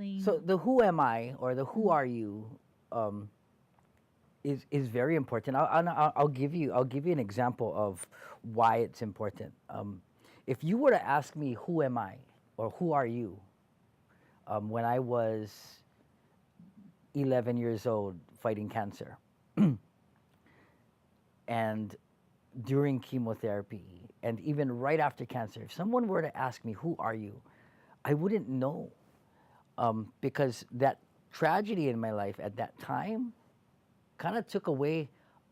explain? So the who am I or the who Mhm. are you is very important. I'll give you an example of why it's important. If you were to ask me who am I or who are you, when I was 11 years old fighting cancer and during chemotherapy and even right after cancer, if someone were to ask me who are you, I wouldn't know, because that tragedy in my life at that time kind of took away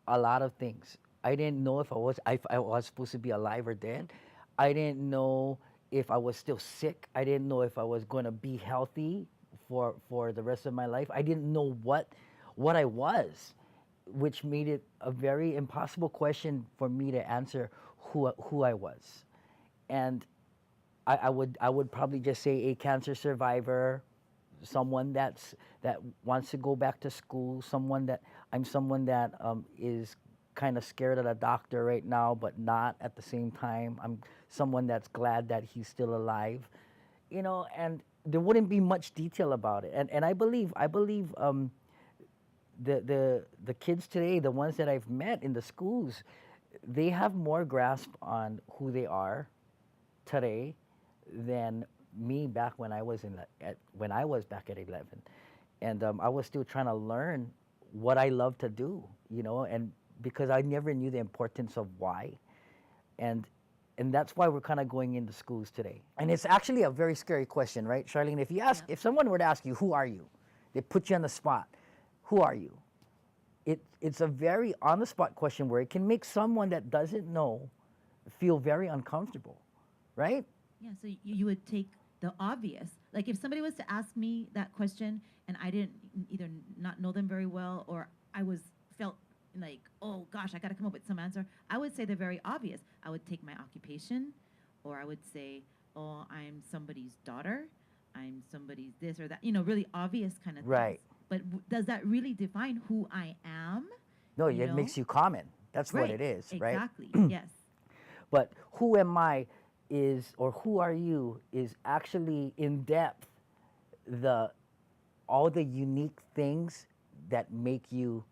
a lot of things. I didn't know if I was supposed to be alive or dead. I didn't know if I was still sick. I didn't know if I was going to be healthy for the rest of my life. I didn't know what I was, which made it a very impossible question for me to answer who I was. And I would probably just say a cancer survivor, someone that wants to go back to school, someone that is kind of scared of the doctor right now, but not at the same time. I'm someone that's glad that he's still alive, and there wouldn't be much detail about it. And I believe the kids today, the ones that I've met in the schools, they have more grasp on who they are today than me back when I was when I was back at 11, and I was still trying to learn what I love to do, and because I never knew the importance of why, and and that's why we're kind of going into schools today. And it's actually a very scary question, right, Charlene? Yep. If someone were to ask you, who are you? They put you on the spot. Who are you? It's a very on the spot question where it can make someone that doesn't know feel very uncomfortable, right? Yeah, so you would take the obvious. Like if somebody was to ask me that question and I didn't either not know them very well or I was felt like, oh gosh, I got to come up with some answer, I would say the very obvious. I would take my occupation, or I would say, oh, I'm somebody's daughter, I'm somebody's this or that, really obvious kind of Right. things. But does that really define who I am? No, You it know? makes you common. That's what it Right. is, right? Exactly. Yes. But who am I or who are you is actually in depth the all the unique things that make you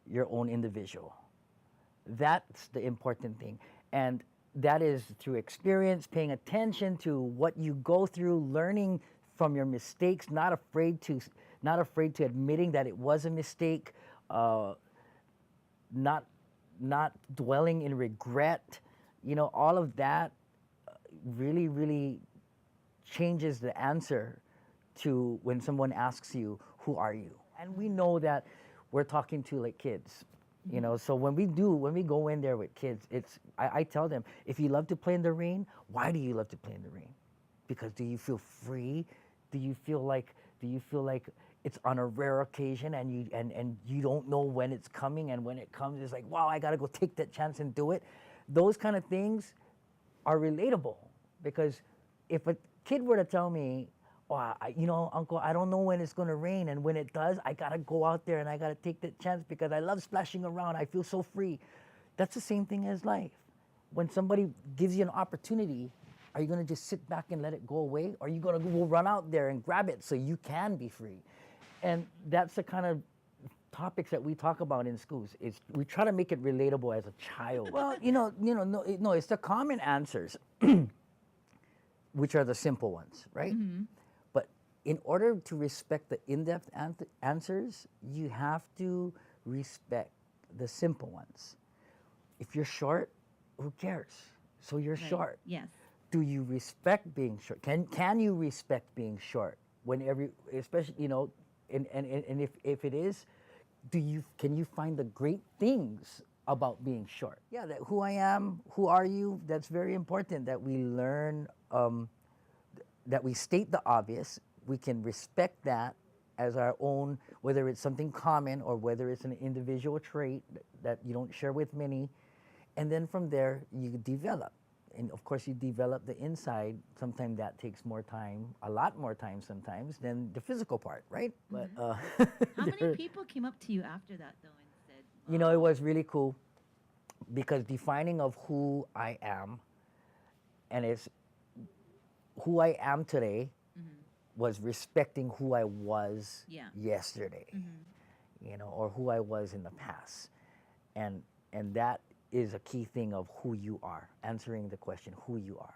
your own individual. That's the important thing. And that is through experience, paying attention to what you go through, learning from your mistakes, not afraid to admitting that it was a mistake, uh, not not dwelling in regret. All of that really, really changes the answer to when someone asks you, who are you? And we know that we're talking to like kids. Mm-hmm. So when we go in there with kids, I tell them, if you love to play in the rain, why do you love to play in the rain? Because do you feel free? Do you feel like it's on a rare occasion and you don't know when it's coming, and when it comes it's like, wow, I got to go take that chance and do it. Those kind of things are relatable, because if a kid were to tell me, "Oh, Uncle, I don't know when it's going to rain, and when it does, I gotta go out there and I gotta take that chance because I love splashing around. I feel so free." That's the same thing as life. When somebody gives you an opportunity, are you going to just sit back and let it go away, or are you going to go run out there and grab it so you can be free? And that's the kind of topics that we talk about in schools. Is we try to make it relatable as a child. Well, no, it's the common answers, which are the simple ones, right? Mm-hmm. But in order to respect the in-depth answers, you have to respect the simple ones. If you're short, who cares? So you're Right. short. Yes. Do you respect being short? Can you respect being short? Especially, and if it is, can you find the great things about being short? Yeah, that who I am, who are you? That's very important that we learn, that we state the obvious. We can respect that as our own, whether it's something common or whether it's an individual trait that you don't share with many. And then from there, you develop. And of course, you develop the inside. Sometimes that takes more time, a lot more time sometimes, than the physical part, right? But Mm-hmm. How many people came up to you after that though and said, it was really cool, because defining of who I am, and it's who I am today, mm-hmm. was respecting who I was Yeah. yesterday, Mm-hmm. or who I was in the past. And that is a key thing of who you are, answering the question who you are.